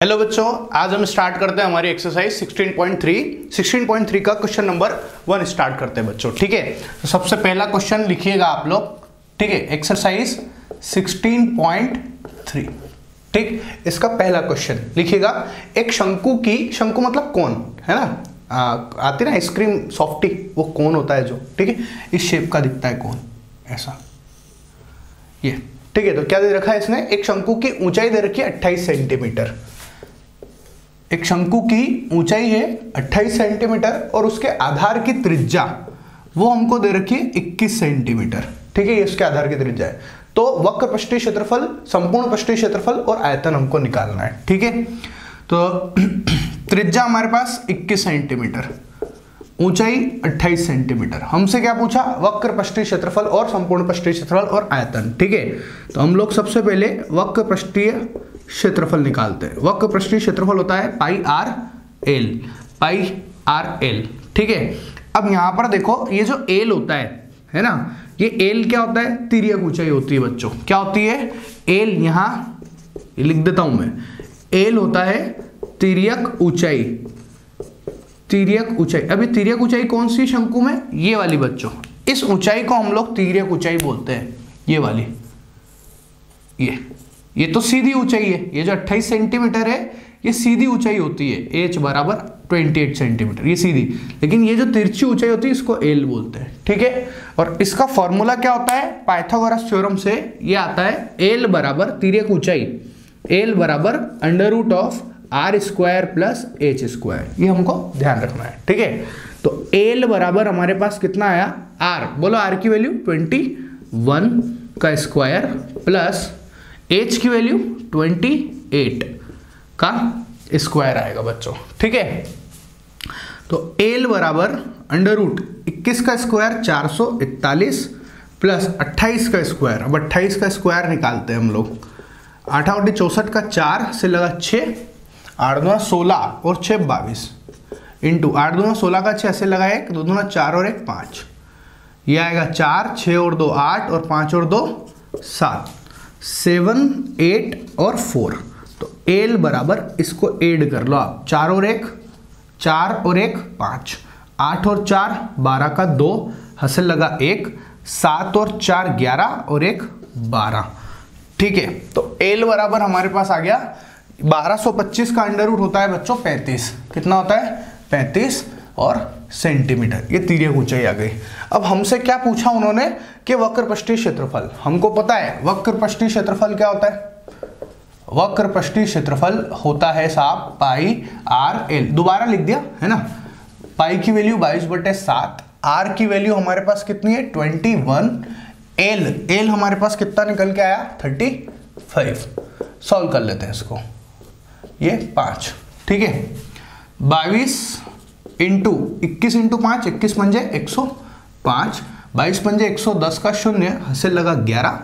Hello बच्चों, आज हम स्टार्ट करते हैं हमारी एक्सरसाइज 16.3 का क्वेश्चन नंबर 1 स्टार्ट करते हैं बच्चों। ठीक है, तो सबसे पहला क्वेश्चन लिखिएगा आप लोग। ठीक है, एक्सरसाइज 16.3। ठीक, इसका पहला क्वेश्चन लिखिएगा। एक शंकु की, शंकु मतलब कोन है ना, आती ना आइसक्रीम सॉफ्टी, वो कोन होता है जो, ठीक है, इस शेप का दिखता है कोन ऐसा, ये। ठीक है, तो क्या दे रखा है इसने, एक शंकु की ऊंचाई दे रखी है 28 सेंटीमीटर। एक शंकु की ऊंचाई है 28 सेंटीमीटर और उसके आधार की त्रिज्या वो हमको दे रखी है 21 सेंटीमीटर। ठीक है, ये उसके आधार की त्रिज्या है। तो वक्र पृष्ठीय क्षेत्रफल, संपूर्ण पृष्ठीय क्षेत्रफल और आयतन हमको निकालना है। ठीक है, तो त्रिज्या हमारे पास 21 सेंटीमीटर, ऊंचाई 28 सेंटीमीटर। हमसे क्या पूछा, वक्र पृष्ठीय क्षेत्रफल और संपूर्ण पृष्ठीय क्षेत्रफल और आयतन। ठीक है, तो हम लोग सबसे पहले वक्र पृष्ठीय क्षेत्रफल निकालते हैं। वक्र पृष्ठीय क्षेत्रफल होता है पाई आर एल, पाई आर एल। ठीक है, अब यहां पर देखो, ये जो एल होता है ना, ये एल क्या होता है, तिर्यक ऊंचाई होती है बच्चों। क्या होती है एल, यहां लिख देता हूं मैं, एल होता है तिर्यक ऊंचाई, तिर्यक ऊंचाई। अभी तिर्यक ऊंचाई कौन सी शंकु में, ये वाली बच्चों। इस ऊंचाई को हम लोग तिर्यक ऊंचाई बोलते हैं, ये वाली। ये तो सीधी ऊंचाई है, ये जो 28 सेंटीमीटर है ये सीधी ऊंचाई होती है, h बराबर 28 सेंटीमीटर, ये सीधी। लेकिन ये जो तिरछी ऊंचाई होती है इसको एल बोलते हैं। ठीक है, और इसका फॉर्मूला क्या होता है, पाइथागोरस थ्योरम से ये आता है, एल बराबर तिर्यक ऊंचाई, एल बराबर under root of R square plus H square. ये हमको ध्यान रखना है। ठीक है, तो एल बराबर हमारे पास कितना आया, आर, बोलो आर की वैल्यू 21 का स्क्वायर प्लस एच की वैल्यू 28 का स्क्वायर आएगा बच्चों। ठीक है, तो एल बराबर अंडर रूट 21 का स्क्वायर 441 प्लस 28 का स्क्वायर। अब 28 का स्क्वायर निकालते हैं हम लोग। 8 × 64 का 4 से लगा 6, 8 दूना 16 और 6 22 इंटू 8 दूना 16 का 6 से लगा 1, 2 दूना 4 और 1 5। ये आएगा 4, 6 और 2 8 और 5 और 2 7, 7 8 और 4। तो एल बराबर, इसको ऐड कर लो आप, 4 और 1 5, 8 और 4 12 का 2, हासिल लगा 1, 7 और 4 11 और 1 12। ठीक है, तो एल बराबर हमारे पास आ गया 1225 का अंडर रूट होता है बच्चों 35। कितना होता है, 35 और सेंटीमीटर। ये तिर्यक ऊंचाई आ गई। अब हमसे क्या पूछा उन्होंने कि वक्र पृष्ठीय क्षेत्रफल। हमको पता है वक्र पृष्ठीय क्षेत्रफल क्या होता है, वक्र पृष्ठीय क्षेत्रफल होता है साहब पाई आर एल। दोबारा लिख दिया है ना, पाई की वैल्यू 22/7, आर की वैल्यू हमारे पास कितनी है 21, एल हमारे पास कितना निकल के आया 35। सॉल्व कर लेते हैं इसको, ये 5। ठीक है, 22 इंटू 21 इंटू 5, 21 पंजे 105, 22 पंजे 110 का 0, हासिल लगा 11,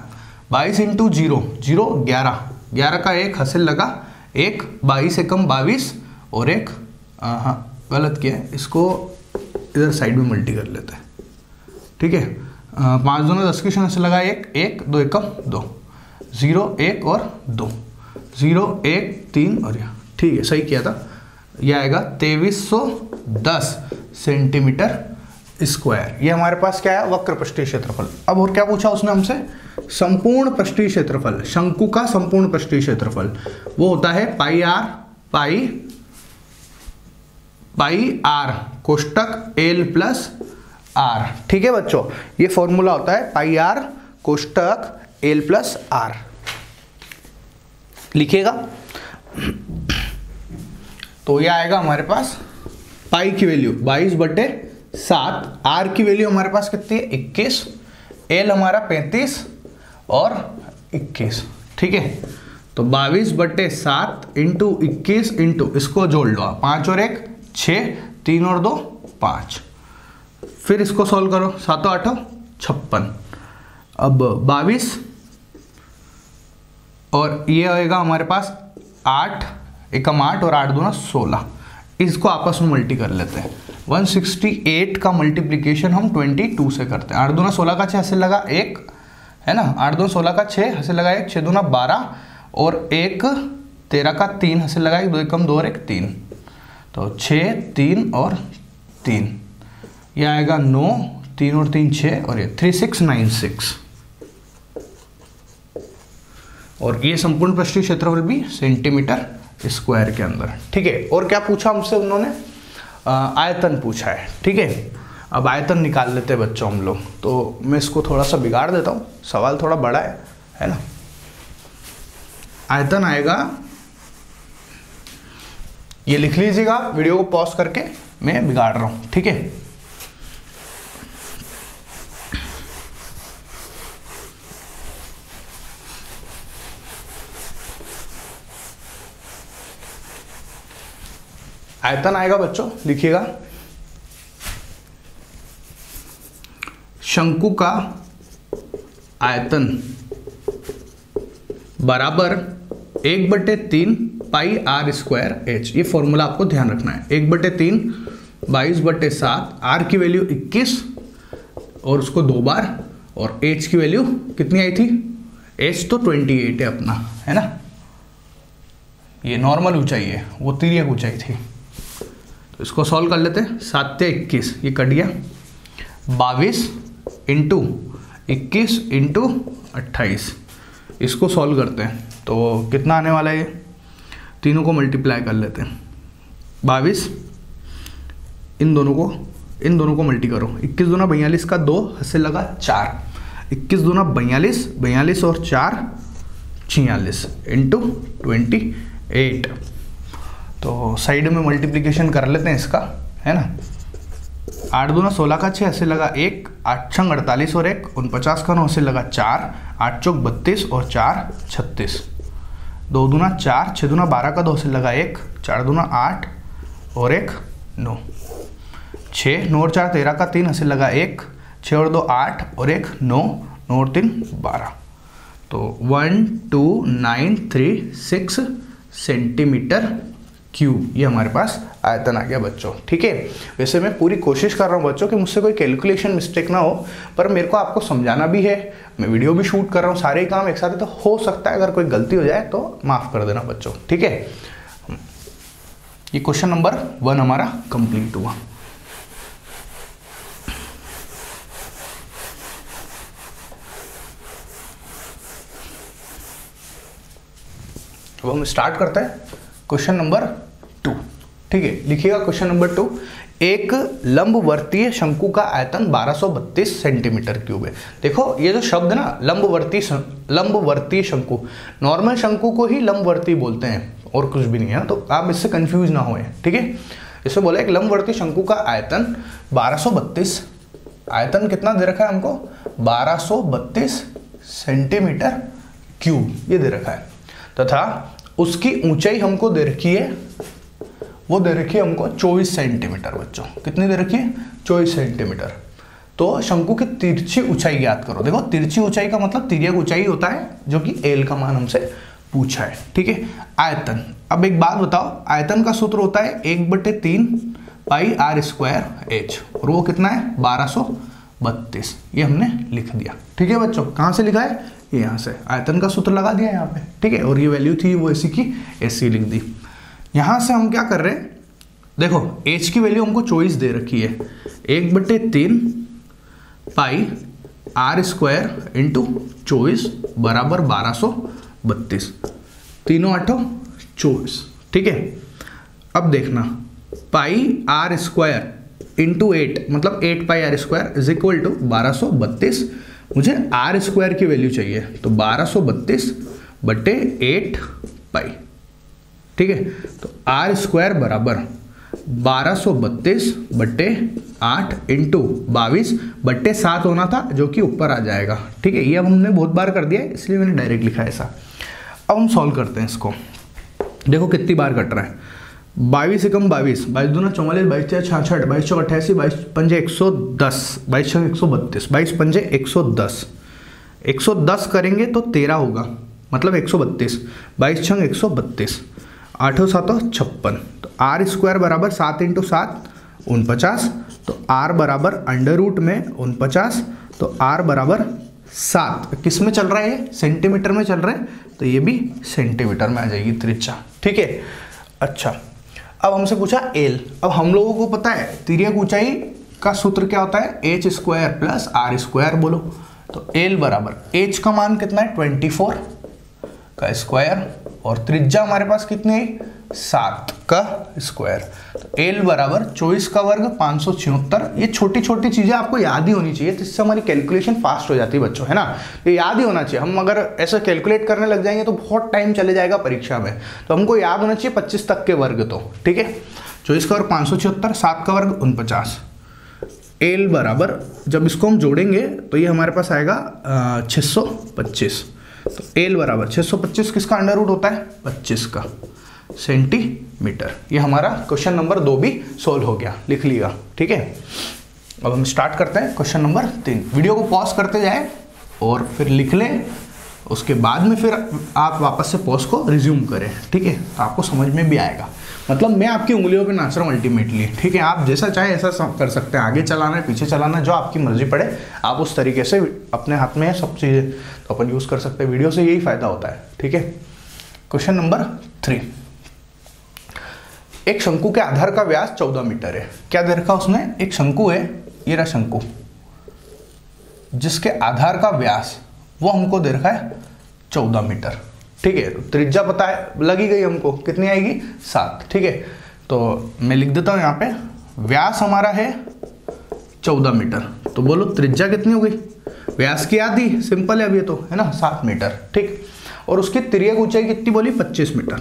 22 इंटू 0 0 11, 11 का 1 हासिल लगा 1, 22 एकम 22 और 1, हाँ गलत किया है, इसको इधर साइड में मल्टी कर लेते हैं। ठीक है, 5 दूना 10 की 0 हासिल लगा 1, 1 2 एकम 2, 0 1 और 2, 0 1 3 और यह। ठीक है, सही किया था। यह आएगा 2310 सेंटीमीटर स्क्वायर। ये हमारे पास क्या है, वक्र पृष्ठीय क्षेत्रफल। अब और क्या पूछा उसने हमसे, संपूर्ण पृष्ठीय क्षेत्रफल, शंकु का संपूर्ण पृष्ठीय क्षेत्रफल वो होता है pi are कोष्टक L plus are. ठीक है बच्चों, ये फॉर्मूला होता है pi are कोष्टक L plus are. लिखिएगा, तो ये आएगा हमारे पास पाई की वैल्यू 22/7, आर की वैल्यू हमारे पास कितनी है 21, एल हमारा 35 और 21। ठीक है, तो 22/7 इंटू 21 इंटू, इसको जोड़ लो आप, 5 और 1 6, 3 और 2 5। फिर इसको सॉल्व करो, 7 8 56। अब 22 और ये आएगा हमारे पास 8 एकम 8 और 8 दूना 16। इसको आपस में मल्टी कर लेते हैं। 168 का मल्टीप्लीकेशन हम 22 से करते हैं। 8 दूना 16 का 6 हासिल लगा 1 है ना, 8 दूना 16 का 6 हासिल लगा 1, 6 दूना 12 और 1 13 का 3 हासिल लगा 2 एकम 2 और 1 3, तो 6 3 और 3, ये आएगा 9, 3 और 3 6 और ये 3696। और ये संपूर्ण पृष्ठीय क्षेत्रफल भी सेंटीमीटर स्क्वायर के अंदर। ठीक है, और क्या पूछा हमसे उन्होंने, आयतन पूछा है। ठीक है, अब आयतन निकाल लेते हैं बच्चों हम लोग। तो मैं इसको थोड़ा सा बिगाड़ देता हूँ, सवाल थोड़ा बड़ा है ना। आयतन आएगा, ये लिख लीजिएगा, वीडियो को पॉज करके मैं बिगाड़ रहा हूँ। ठीक है, आयतन आएगा बच्चों, लिखिएगा, शंकु का आयतन बराबर 1/3 पाई आर स्क्वायर एच। ये फॉर्मूला आपको ध्यान रखना है। 1/3 22/7, आर की वैल्यू 21 और उसको 2 बार, और एच की वैल्यू कितनी आई थी, एच तो 28 है अपना, है ना। ये नॉर्मल ऊंचाई है, वो तिर्यक ऊंचाई थी। तो इसको सॉल्व कर लेते हैं। 7 से 21 ये कट गया, 22 इंटू 21 इंटू 28, इसको सॉल्व करते हैं तो कितना आने वाला है, ये तीनों को मल्टीप्लाई कर लेते हैं। 22, इन दोनों को मल्टी करो, 21 दूना 42 का 2 हासिल लगा 4, 21 दूना 42, 42 और 4 46 इंटू 28। तो साइड में मल्टीप्लिकेशन कर लेते हैं इसका, है ना। 8 दूना 16 का 6 हासिल लगा 1, 8 छंग 48 और 1 49 का 9 हासिल लगा 4, 8 चौक 32 और 4 36, 2 दूना 4, 6 दूना 12 का 2 हासिल लगा 1, 4 दूना 8 और 1 9, 6 9 और 4 13 का 3 हासिल लगा 1, 6 और 2 8 और 1 9, 9 और 3 12, तो 1296 सेंटीमीटर क्यूब, ये हमारे पास आयतन आ गया बच्चों। ठीक है, वैसे मैं पूरी कोशिश कर रहा हूँ बच्चों कि मुझसे कोई कैलकुलेशन मिस्टेक ना हो, पर मेरे को आपको समझाना भी है, मैं वीडियो भी शूट कर रहा हूँ, सारे काम एक साथ, तो हो सकता है अगर कोई गलती हो जाए तो माफ़ कर देना बच्चों। ठीक है, ये क्वेश्चन नंबर 1 हमारा कंप्लीट हुआ। अब हम स्टार्ट करते हैं क्वेश्चन नंबर 2। ठीक है, लिखिएगा क्वेश्चन नंबर 2। एक लंबवर्तीय शंकु का आयतन 1232 सेंटीमीटर क्यूब है। देखो ये जो शब्द ना लंबवर्तीय शंकु, नॉर्मल शंकु को ही लंबवर्तीय बोलते हैं और कुछ भी नहीं है, तो आप इससे कंफ्यूज ना होए। ठीक है, इससे बोला एक लंबवर्तीय शंकु का आयतन 1232, आयतन कितना दे रखा है हमको, 1232 सेंटीमीटर क्यूब ये दे रखा है, तथा उसकी ऊंचाई हमको दे रखी है, वो दे रखी है हमको 24 सेंटीमीटर बच्चों। कितनी दे रखी है, 24 सेंटीमीटर। तो शंकु की तिरछी ऊंचाई ज्ञात करो। देखो तिरछी ऊंचाई का मतलब तिर्यक ऊंचाई होता है, जो कि एल का मान हमसे पूछा है। ठीक है, आयतन, अब एक बात बताओ, आयतन का सूत्र होता है 1/3 पाई आर स्क्वायर एच, और वो कितना है 1232, ये हमने लिख दिया। ठीक है बच्चों, कहाँ से लिखा है, ये यहाँ से आयतन का सूत्र लगा दिया यहाँ पे। ठीक है, और ये वैल्यू थी वो ऐसी की ऐसी लिख दी। यहाँ से हम क्या कर रहे हैं, देखो h की वैल्यू हमको 24 दे रखी है, 1/3 पाई आर स्क्वायर इंटू 24 बराबर 1232, तीनों आठों 24। ठीक है, अब देखना पाई आर स्क्वायर इंटू 8 मतलब 8 pi R square is equal to 1232। मुझे आर स्क्वायर की वैल्यू चाहिए, तो 1232/8 पाई। ठीक है, तो आर स्क्वायर बराबर 1232/8 इंटू 22/7 होना था, जो कि ऊपर आ जाएगा। ठीक है, ये अब हमने बहुत बार कर दिया है, इसलिए मैंने डायरेक्ट लिखा है ऐसा। अब हम सॉल्व करते हैं इसको। देखो कितनी बार कट रहा है, 22 एकम 22, 22 दूना 44, 22 छः 66, 22 चौक 88, 22 पंजे 110, 22 छः 132, 22 पंजे 110, 110 करेंगे तो 13 होगा, मतलब 132, 22 छंग 132, 8 7 56, तो आर स्क्वायर बराबर 7 इंटू 7 49, तो आर बराबर अंडर रूट में 49, तो आर बराबर 7 किस में चल रहा है, ये सेंटीमीटर में चल रहा है, तो ये भी सेंटीमीटर में आ जाएगी त्रिज्या। ठीक है, अच्छा अब हमसे पूछा एल। अब हम लोगों को पता है तिर्यक ऊंचाई का सूत्र क्या होता है, H square plus R square. बोलो तो एल बराबर एच का मान कितना है 24 का स्क्वायर और त्रिज्या हमारे पास कितनी है 7 का स्क्वायर। तो एल बराबर 24 का वर्ग 576। ये छोटी छोटी चीजें आपको याद ही होनी चाहिए, जिससे हमारी कैलकुलेशन फास्ट हो जाती है बच्चों, है ना। ये याद ही होना चाहिए। हम अगर ऐसे कैलकुलेट करने लग जाएंगे तो बहुत टाइम चले जाएगा परीक्षा में। तो हमको याद होना चाहिए 25 तक के वर्ग। तो ठीक है, 24 का वर्ग 576, 7 का वर्ग 49। एल बराबर जब इसको हम जोड़ेंगे तो ये हमारे पास आएगा 625। तो एल बराबर 625 किसका अंडर रूट होता है 25 का सेंटीमीटर। ये हमारा क्वेश्चन नंबर 2 भी सोल्व हो गया, लिख लिया। ठीक है, अब हम स्टार्ट करते हैं क्वेश्चन नंबर 3। वीडियो को पॉज करते जाए और फिर लिख लें, उसके बाद में फिर आप वापस से पॉज को रिज्यूम करें। ठीक है, तो आपको समझ में भी आएगा। मतलब मैं आपकी उंगलियों पे नाच रहा हूँ अल्टीमेटली। ठीक है, आप जैसा चाहे ऐसा कर सकते हैं, आगे चलाना है पीछे चलाना है, जो आपकी मर्जी पड़े आप उस तरीके से अपने हाथ में है सब चीज़ें, तो अपन यूज़ कर सकते हैं। वीडियो से यही फायदा होता है। ठीक है, क्वेश्चन नंबर 3। एक शंकु के आधार का व्यास 14 मीटर है। क्या दे रखा उसने, एक शंकु है, ये रहा शंकु, जिसके आधार का व्यास वो हमको दे रखा है 14 मीटर। ठीक है, त्रिज्या पता है लगी गई हमको, कितनी आएगी 7। ठीक है, तो मैं लिख देता हूं यहाँ पे व्यास हमारा है 14 मीटर। तो बोलो त्रिज्या कितनी हो गई, व्यास की आधी, सिंपल है अब ये तो, है ना, 7 मीटर। ठीक, और उसकी तिर्यक ऊंचाई कितनी बोली 25 मीटर।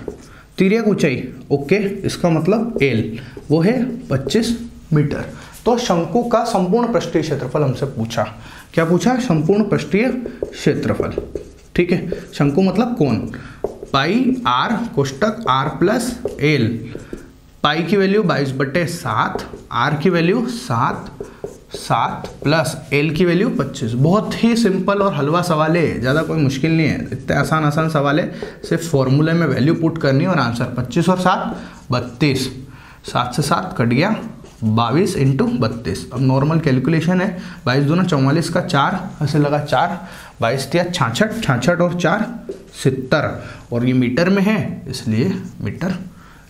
तिर्यक ऊंचाई ओके, इसका मतलब एल वो है 25 मीटर। तो शंकु का संपूर्ण पृष्ठीय क्षेत्रफल हमसे पूछा। क्या पूछा, संपूर्ण पृष्ठीय क्षेत्रफल। ठीक है, शंकु मतलब कोण, पाई आर कोष्टक आर प्लस एल। पाई की वैल्यू 22/7, आर की वैल्यू 7 प्लस एल की वैल्यू 25। बहुत ही सिंपल और हलवा सवाल है, ज़्यादा कोई मुश्किल नहीं है। इतने आसान सवाल है, सिर्फ फॉर्मूले में वैल्यू पुट करनी है और आंसर 25 और 7 32। 7 से 7 कट गया, 22 × 32। अब नॉर्मल कैलकुलेशन है, 22 दूना 44 का 4 ऐसे लगा 4, 22 तिया 66, 66 और 4 70, और ये मीटर में है इसलिए मीटर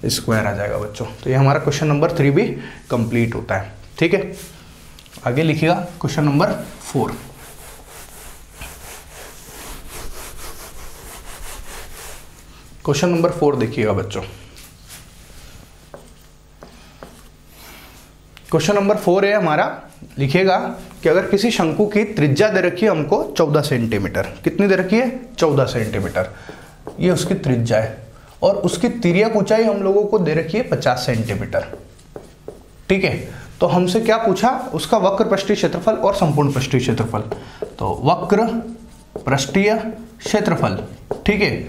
स्क्वायर आ जाएगा बच्चों। तो ये हमारा क्वेश्चन नंबर 3 भी कंप्लीट होता है। ठीक है, आगे लिखिएगा क्वेश्चन नंबर 4। क्वेश्चन नंबर 4 देखिएगा बच्चों। क्वेश्चन नंबर 4 है हमारा, लिखिएगा कि अगर किसी शंकु की त्रिज्या दे रखी है हमको 14 सेंटीमीटर। कितनी दे रखी है 14 सेंटीमीटर, ये उसकी त्रिज्या है, और उसकी तिर्यक ऊंचाई हम लोगों को दे रखी है 50 सेंटीमीटर। ठीक है, तो हमसे क्या पूछा, उसका वक्र पृष्ठीय क्षेत्रफल और संपूर्ण पृष्ठीय क्षेत्रफल। तो वक्र पृष्ठीय क्षेत्रफल, ठीक है,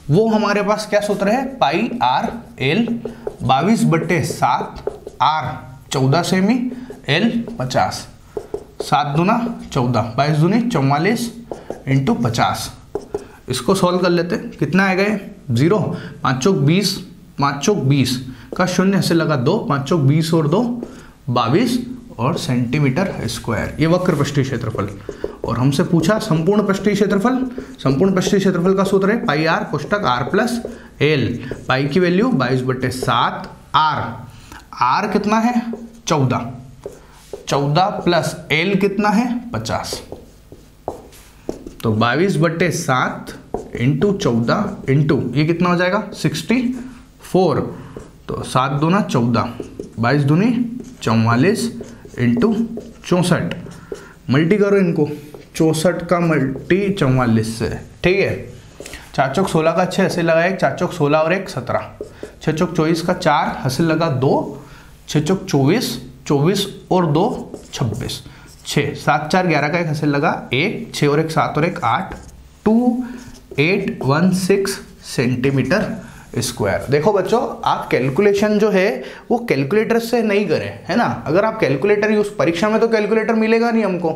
वो हमारे पास क्या सूत्र है, पाई आर एल 22/7, आर 14 सेमी, एल 50, 7 दूना 14, 22 दूनी 44 × 50। इसको सॉल्व कर लेते, कितना आएगा ये 0, 5 चौक 20, 5 चौक 20 का 0 से लगा 2, 5 चौक 20 और 2 22 और सेंटीमीटर स्क्वायर। ये वक्र पृष्ठीय क्षेत्रफल। और हमसे पूछा संपूर्ण पृष्ठीय क्षेत्रफल। संपूर्ण पृष्ठीय क्षेत्रफल का सूत्र है pi are कोष्टक are plus L. पाई की वैल्यू 22/7, आर कितना है 14 प्लस एल कितना है 50। तो 22/7 × 14 इंटू ये कितना हो जाएगा 64। तो 7 दूना 14, 22 दूनी 44 × 64। मल्टी करो इनको, 64 का मल्टी 44 से। ठीक है, 4 चौक 16 का 6 ऐसे लगा 1, 4 चौक 16 और 1 17, 6 चौक 24 का 4 हंसे लगा 2, 6 चौक 24, 24 और 2 26, 6 7 4 11 का 1 हंसे लगा 1, 6 और 1 7 और 1 8, 2816 सेंटीमीटर स्क्वायर। देखो बच्चों, आप कैलकुलेशन जो है वो कैलकुलेटर से नहीं करें, है ना। अगर आप कैलकुलेटर यूज, परीक्षा में तो कैलकुलेटर मिलेगा नहीं हमको,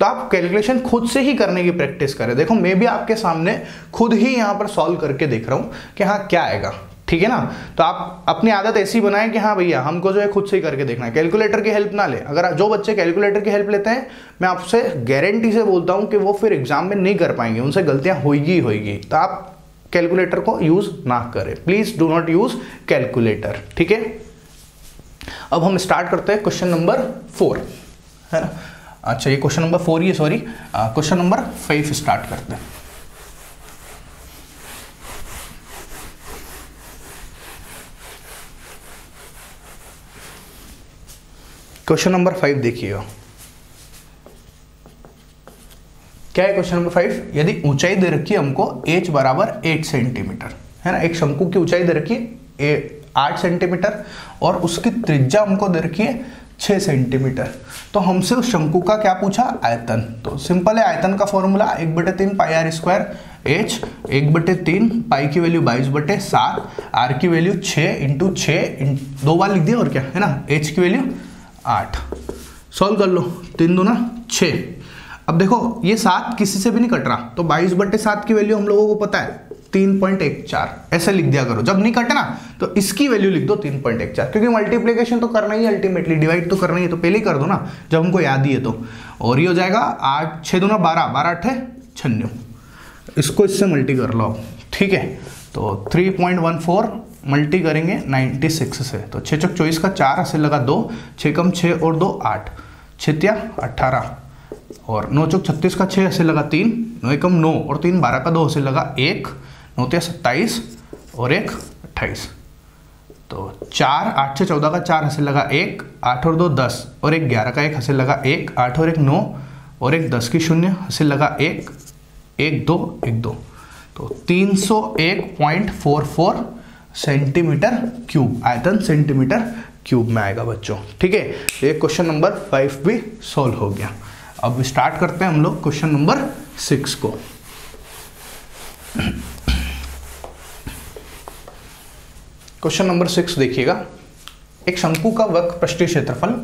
तो आप कैलकुलेशन खुद से ही करने की प्रैक्टिस करें। देखो मैं भी आपके सामने खुद ही यहाँ पर सॉल्व करके देख रहा हूँ कि हाँ क्या आएगा। ठीक है ना। तो आप अपनी आदत ऐसी बनाएं कि हाँ भैया हमको जो है खुद से ही करके देखना है, कैलकुलेटर की हेल्प ना ले। अगर जो बच्चे कैलकुलेटर की हेल्प लेते हैं, मैं आपसे गारंटी से बोलता हूँ कि वो फिर एग्जाम में नहीं कर पाएंगे, उनसे गलतियां होगी। तो आप कैलकुलेटर को यूज ना करें, please do not use calculator, ठीक है। अब हम स्टार्ट करते हैं क्वेश्चन नंबर 4, है ना। अच्छा ये क्वेश्चन नंबर 4 ही है, सॉरी, क्वेश्चन नंबर 5 स्टार्ट करते हैं। क्वेश्चन नंबर 5 देखिएगा, क्या है क्वेश्चन नंबर 5। यदि ऊंचाई दे रखी है हमको h बराबर 8 सेंटीमीटर, है ना। एक शंकु की ऊंचाई दे रखी है 8 सेंटीमीटर और उसकी त्रिज्या हमको दे रखी है 6 सेंटीमीटर। तो हमसे उस शंकु का क्या पूछा, आयतन। तो सिंपल है, आयतन का formula 1/3 pi R square h, 1/3 pi की वैल्यू 22/7, आर की वैल्यू 6 × 6 दो बार लिख दिया और क्या है ना, h की वैल्यू 8। सॉल्व कर लो, 3 दूना 6। अब देखो ये 7 किसी से भी नहीं कट रहा, तो 22/7 की वैल्यू हम लोगों को पता है 3.14, ऐसे लिख दिया करो। जब नहीं कटे ना तो इसकी वैल्यू लिख दो 3.14, क्योंकि मल्टीप्लिकेशन तो करना ही है, अल्टीमेटली डिवाइड तो करना ही है, तो पहले ही कर दो ना जब हमको याद ही है तो। और ये हो जाएगा 8 6 दूना 12, 12 8 96, इसको इससे मल्टी कर लो, ठीक है। तो 3.14 मल्टी करेंगे 96 से, तो 6 चौक 24 का 4 ऐसे लगा 2, 6 कम 6 और 2 8, 6 18 और 9 चौक 36 का 6 ऐसे लगा 3, 9 कम 9 और 3 12 का 2 ऐसे लगा 1, 9 27 और 1 28। तो 4 8 से 14 का 4 ऐसे लगा 1, 8 और 2 10 और 1 11 का 1 ऐसे लगा 1, 8 और 1 9 और 1 10 की 0 ऐसे लगा 1 1 2 1 2। तो 301.44 सेंटीमीटर क्यूब आयतन सेंटीमीटर क्यूब में आएगा बच्चों, ठीक है। ये क्वेश्चन नंबर 5 भी सॉल्व हो गया। अब स्टार्ट करते हैं हम लोग क्वेश्चन नंबर 6 को। क्वेश्चन नंबर 6 देखिएगा, एक शंकु का वक्र पृष्ठीय क्षेत्रफल,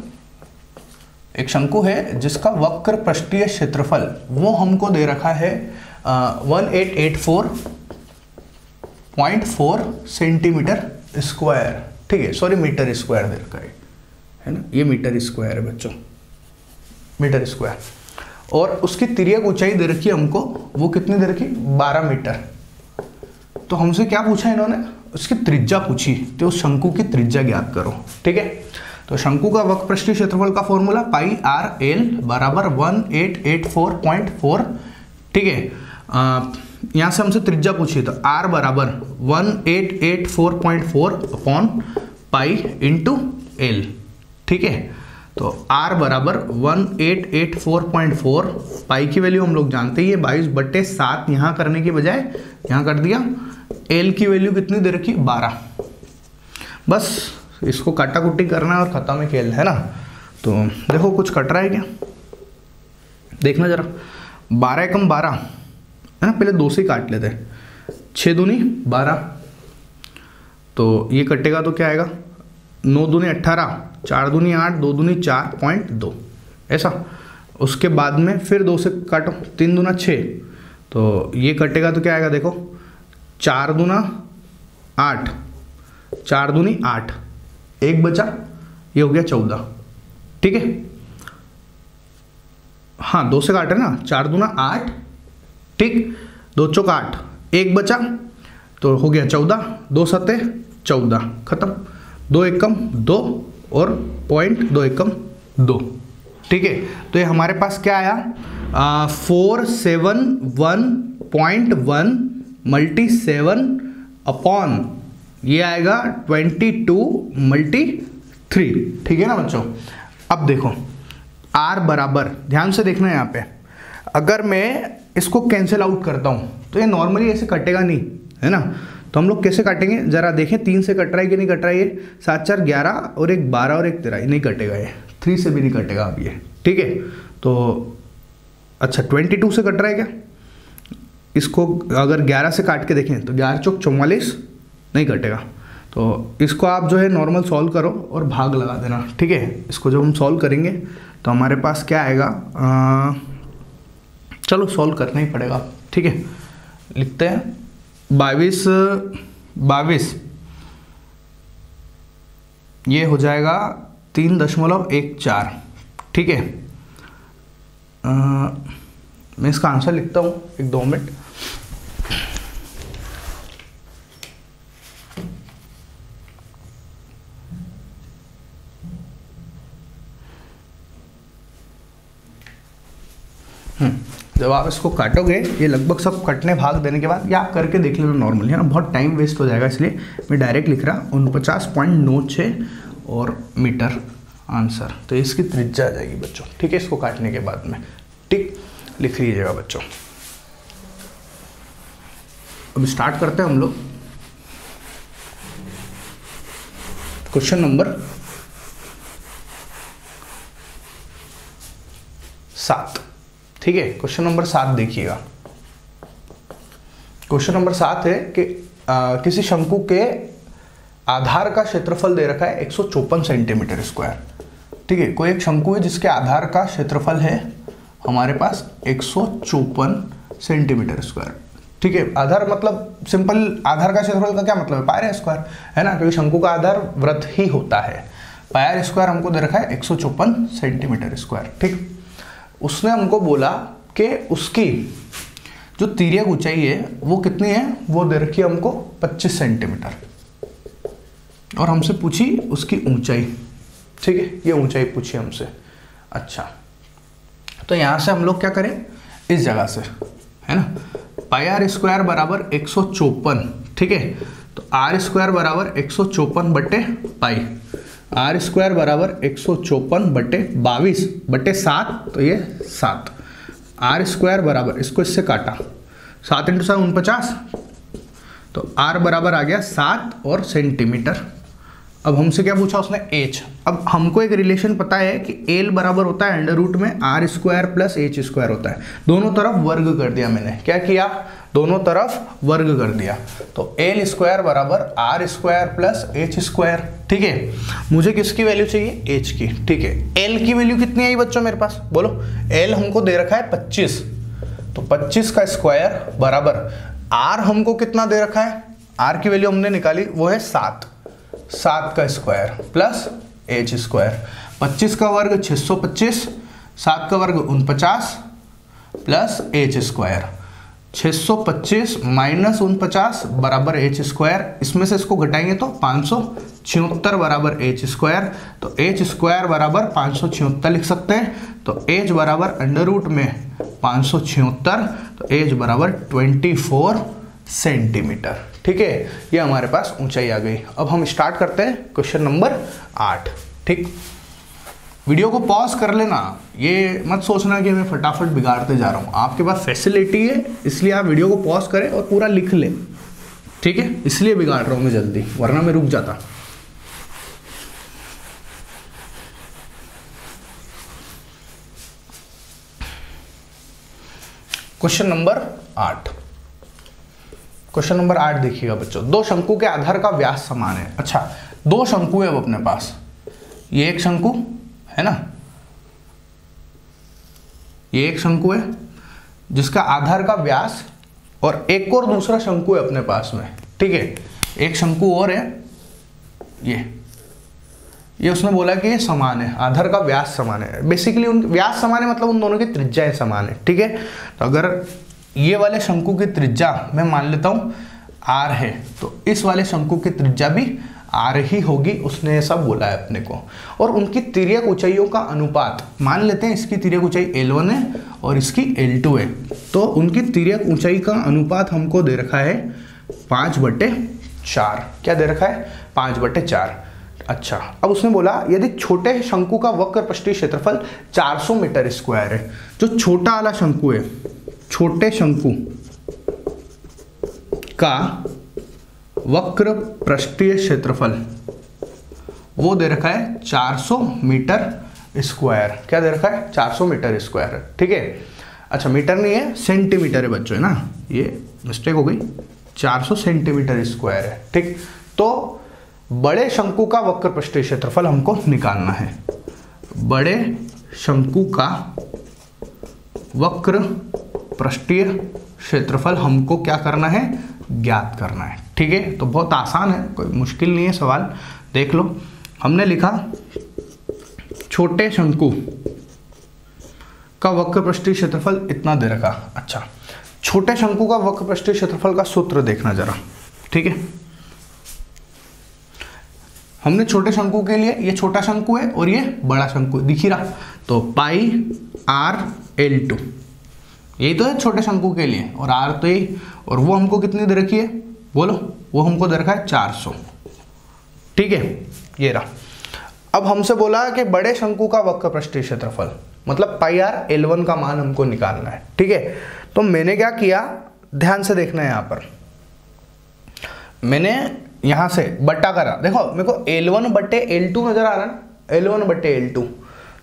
एक शंकु है जिसका वक्र पृष्ठीय क्षेत्रफल वो हमको दे रखा है 1884.4 सेंटीमीटर स्क्वायर, ठीक है, सॉरी मीटर स्क्वायर दे रखा है ना, ये मीटर स्क्वायर है बच्चों, मीटर स्क्वायर। और उसकी तिर्यक ऊंचाई दे रखी है हमको, वो कितनी दे रखी, 12 मीटर। तो हमसे क्या पूछा इन्होंने, उसकी त्रिज्या पूछी, तो उस शंकु की त्रिज्या ज्ञात करो, ठीक है। तो शंकु का वक्र पृष्ठीय क्षेत्रफल का फॉर्मूला पाई आर एल बराबर 1884.4, ठीक है। यहाँ से हमसे त्रिज्या पूछी, तो r बराबर 1884.4 अपॉन पाई इंटू एल, ठीक है। तो r बराबर 1884.4, पाई की वैल्यू हम लोग जानते ही है 22/7, यहाँ करने के बजाय यहाँ कर दिया। l की वैल्यू कितनी दे रखी, 12। बस इसको काटा कुटी करना है और खत्म है खेल, है ना। तो देखो कुछ कट रहा है क्या, देखना जरा। 12 एकम 12 है ना, पहले 2 से काट लेते हैं, 6 दूनी 12, तो ये कटेगा तो क्या आएगा, 9 दूनी 18, 4 दूनी 8, 2 दूनी 4.2, ऐसा। उसके बाद में फिर 2 से काटो, 3 दूना 6, तो ये कटेगा तो क्या आएगा, देखो 4 दूना 8, 4 दूनी 8, 1 बचा, ये हो गया 14, ठीक है। हाँ 2 से काट रहे ना, 4 दूना 8, ठीक, 2 चौक 8, 1 बचा तो हो गया 14, 2 सते 14, खत्म। 2 एकम 2 और 0.2 एकम 2, ठीक है। तो ये हमारे पास क्या आया, 471.1 मल्टी 7 अपॉन ये आएगा 22 मल्टी 3, ठीक है ना बच्चों। अब देखो r बराबर, ध्यान से देखना यहाँ पे, अगर मैं इसको कैंसिल आउट करता हूँ तो ये नॉर्मली ऐसे कटेगा नहीं, है ना। तो हम लोग कैसे काटेंगे जरा देखें, 3 से कट रहा है कि नहीं कट रहा है, ये 7 4 11 और 1 12 और 1 13, नहीं कटेगा ये, 3 से भी नहीं कटेगा अब ये, ठीक है। तो अच्छा 22 से कट रहा है क्या, इसको अगर 11 से काट के देखें तो 11 चौक 44, नहीं कटेगा। तो इसको आप जो है नॉर्मल सॉल्व करो और भाग लगा देना, ठीक है। इसको जब हम सॉल्व करेंगे तो हमारे पास क्या आएगा, चलो सॉल्व करना ही पड़ेगा, ठीक है। लिखते हैं 22 ये हो जाएगा 3.14। ठीक है, मैं इसका आंसर लिखता हूँ, 1-2 मिनट। जब आप इसको काटोगे, ये लगभग सब कटने भाग देने के बाद, या आप करके देख लेना नॉर्मली, है ना, बहुत टाइम वेस्ट हो जाएगा, इसलिए मैं डायरेक्ट लिख रहा 49.96 और मीटर आंसर। तो इसकी त्रिज्या आ जाएगी बच्चों। ठीक है, इसको काटने के बाद में, ठीक, लिख लीजिएगा बच्चों। अब स्टार्ट करते हैं हम लोग क्वेश्चन नंबर 7। ठीक है, क्वेश्चन नंबर 7 देखिएगा। क्वेश्चन नंबर 7 है कि किसी शंकु के आधार का क्षेत्रफल दे रखा है 154 सेंटीमीटर स्क्वायर। ठीक है, कोई एक शंकु है जिसके आधार का क्षेत्रफल है हमारे पास 154 सेंटीमीटर स्क्वायर। ठीक है, आधार मतलब सिंपल, आधार का क्षेत्रफल का क्या मतलब है, पायर स्क्वायर, है ना, क्योंकि शंकु का आधार वृत्त ही होता है। पायर स्क्वायर हमको दे रखा है 154 सेंटीमीटर स्क्वायर। ठीक, उसने हमको बोला कि उसकी जो तिर्यक ऊंचाई है वो कितनी है, वो दे रखी है हमको 25 सेंटीमीटर, और हमसे पूछी उसकी ऊंचाई। ठीक है, ये ऊंचाई पूछी हमसे। अच्छा, तो यहां से हम लोग क्या करें, इस जगह से, है ना, पाई आर स्क्वायर बराबर 154। ठीक है, तो आर स्क्वायर बराबर 154 बटे पाई, आर स्क्वायर बराबर 154 बटे 22 बटे 7, तो ये 7। आर स्क्वायर बराबर, इसको इससे काटा, 7 × 7 49, तो आर बराबर आ गया 7 और सेंटीमीटर। अब हमसे क्या पूछा उसने, एच। अब हमको एक रिलेशन पता है कि एल बराबर होता है अंडर रूट में R square plus H square होता है। दोनों तरफ वर्ग कर दिया मैंने, क्या किया, दोनों तरफ वर्ग कर दिया, तो एल स्क्वायर बराबर R square plus H square. ठीक है, मुझे किसकी वैल्यू चाहिए, एच की। ठीक है, एल की वैल्यू कितनी आई बच्चों मेरे पास, बोलो। एल हमको दे रखा है 25, तो 25 का स्क्वायर बराबर आर हमको कितना दे रखा है, आर की वैल्यू हमने निकाली, वो है 7 का स्क्वायर प्लस एच स्क्वायर। 25 का वर्ग 625, 7 का वर्ग 49 प्लस एच स्क्वायर। 625 माइनस 49 बराबर एच स्क्वायर, इसमें से इसको घटाएंगे तो 576 बराबर एच स्क्वायर। तो एच स्क्वायर बराबर 576 लिख सकते हैं, तो एच बराबर अंडर रूट में 576, तो एच बराबर 24 सेंटीमीटर। ठीक है, ये हमारे पास ऊंचाई आ गई। अब हम स्टार्ट करते हैं क्वेश्चन नंबर 8। ठीक, वीडियो को पॉज कर लेना, ये मत सोचना कि मैं फटाफट बिगाड़ते जा रहा हूँ, आपके पास फैसिलिटी है इसलिए आप वीडियो को पॉज करें और पूरा लिख लें। ठीक है, इसलिए बिगाड़ रहा हूँ मैं जल्दी, वरना मैं रुक जाता। क्वेश्चन नंबर 8, क्वेश्चन नंबर 8 देखिएगा बच्चों। दो शंकु के आधार का व्यास समान है। अच्छा, दो शंकु है अब अपने पास, ये एक शंकु है ना, ये एक शंकु है जिसका आधार का व्यास, और एक और दूसरा शंकु है अपने पास में। ठीक है, एक शंकु और है, ये उसने बोला कि ये समान है, आधार का व्यास समान है। बेसिकली उन व्यास समान है मतलब उन दोनों की त्रिज्याएं समान है। ठीक है, तो अगर ये वाले शंकु की त्रिज्या मैं मान लेता हूं आर है, तो इस वाले शंकु की त्रिज्या भी आर ही होगी, उसने ऐसा बोला है अपने को। और उनकी तिर्यक ऊंचाइयों का अनुपात मान लेते हैं, इसकी तिर्यक ऊंचाई L1 है और इसकी L2 है, तो उनकी तिर्यक ऊंचाई का अनुपात हमको दे रखा है 5/4। क्या दे रखा है, 5/4। अच्छा, अब उसने बोला यदि छोटे शंकु का वक्र पृष्ठीय क्षेत्रफल 400 मीटर स्क्वायर है, जो छोटा वाला शंकु है, छोटे शंकु का वक्र पृष्ठीय क्षेत्रफल वो दे रखा है 400 मीटर स्क्वायर। क्या दे रखा है, 400 मीटर स्क्वायर। ठीक है, अच्छा मीटर नहीं है, सेंटीमीटर है बच्चों, है ना, ये मिस्टेक हो गई, 400 सेंटीमीटर स्क्वायर है। ठीक, तो बड़े शंकु का वक्र पृष्ठीय क्षेत्रफल हमको निकालना है। बड़े शंकु का वक्र पृष्ठीय क्षेत्रफल हमको क्या करना है, ज्ञात करना है। ठीक है, तो बहुत आसान है, कोई मुश्किल नहीं है सवाल, देख लो। हमने लिखा छोटे शंकु का वक्रपृष्ठीय क्षेत्रफल इतना दे रखा। अच्छा, छोटे शंकु का वक्रपृष्ठीय क्षेत्रफल का सूत्र देखना जरा, ठीक है। हमने छोटे शंकु के लिए, ये छोटा शंकु है और ये बड़ा शंकु दिख ही रहा, तो पाई आर L2 यही तो है छोटे शंकु के लिए, और आर तो यही, और वो हमको कितनी दे रखी है बोलो, वो हमको दे रखा है 400, ठीक है, ये रहा। अब हमसे बोला कि बड़े शंकु का वक्रपृष्ठीय क्षेत्रफल, मतलब पाई आर L1 का मान हमको निकालना है, ठीक है। तो मैंने क्या किया, ध्यान से देखना है, यहां पर मैंने यहां से बट्टा करा, देखो मेरे को L1 बट्टे L2 नजर आ रहा है ना, L1 बट्टे L2।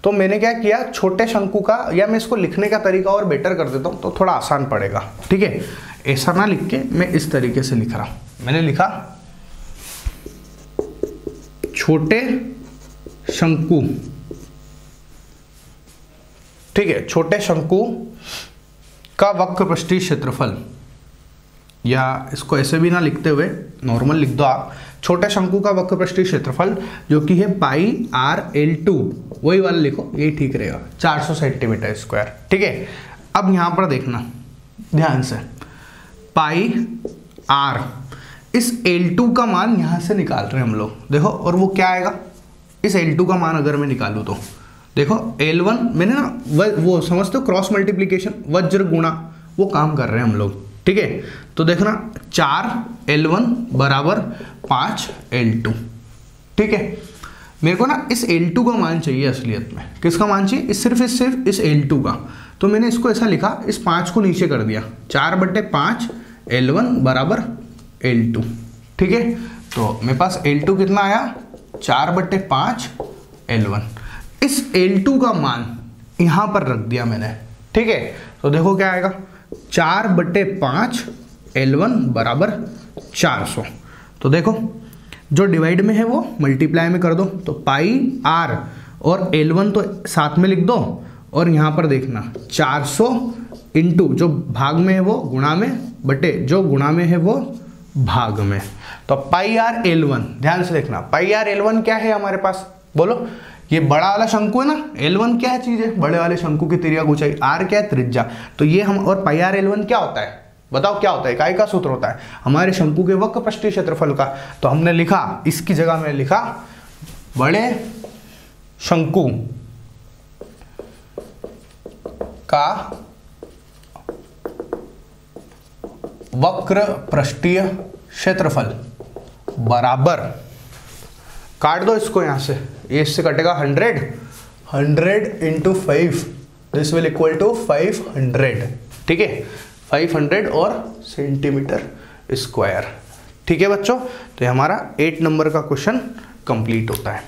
तो मैंने क्या किया, छोटे शंकु का, या मैं इसको लिखने का तरीका और बेटर कर देता हूं तो थोड़ा आसान पड़ेगा, ठीक है। ऐसा ना लिख के मैं इस तरीके से लिख रहा हूं, मैंने लिखा छोटे शंकु, ठीक है, छोटे शंकु का वक्रपृष्ठीय क्षेत्रफल, या इसको ऐसे भी ना लिखते हुए नॉर्मल लिख दो आप, छोटे शंकु का वक्रपृष्ठीय क्षेत्रफल जो कि है पाई आर L2, वही वाला लिखो, ये ठीक रहेगा, 400 सेंटीमीटर स्क्वायर, ठीक है। अब यहां पर देखना ध्यान से, पाई आर, इस L2 का मान यहां से निकाल रहे हैं हम लोग, देखो, और वो क्या आएगा, इस L2 का मान अगर मैं निकालूं तो देखो L1, मैंने ना वो समझते हो क्रॉस मल्टीप्लीकेशन, वज्र गुणा, वो काम कर रहे हैं हम लोग, ठीक है। तो देखना 4L1 बराबर 5L2, ठीक है। मेरे को ना इस L2 का मान चाहिए असलियत में, किसका मान चाहिए, सिर्फ इस L2 का। तो मैंने इसको ऐसा लिखा, इस 5 को नीचे कर दिया, 4/5 L1 बराबर L2, ठीक है। तो मेरे पास L2 कितना आया, 4/5 L1। इस L2 का मान यहां पर रख दिया मैंने, ठीक है। तो देखो क्या आएगा, 4/5 L1 बराबर 400। तो देखो जो डिवाइड में है वो मल्टीप्लाई में कर दो, तो पाई आर और L1 तो साथ में लिख दो, और यहां पर देखना 400 इंटू जो भाग में है वो गुणा में, बटे जो गुणा में है वो भाग में। तो पाई आर L1, ध्यान से देखना, पाई आर L1 क्या है हमारे पास बोलो, ये बड़ा वाला शंकु है ना, L1 क्या है चीज है, बड़े वाले शंकु की त्रिज्या ऊंचाई, R क्या है त्रिज्या, तो ये हम, और पाई आर L1 क्या होता है बताओ, क्या होता है, इकाई का सूत्र होता है हमारे शंकु के वक्रपृष्ठीय क्षेत्रफल का। तो हमने लिखा, इसकी जगह में लिखा बड़े शंकु का वक्रपृष्ठीय क्षेत्रफल बराबर, काट दो इसको यहां से, ये इससे कटेगा 100 into 5, this will equal to 500, ठीक है, 500 और सेंटीमीटर स्क्वायर, ठीक है बच्चों। तो ये हमारा 8 नंबर का क्वेश्चन कंप्लीट होता है।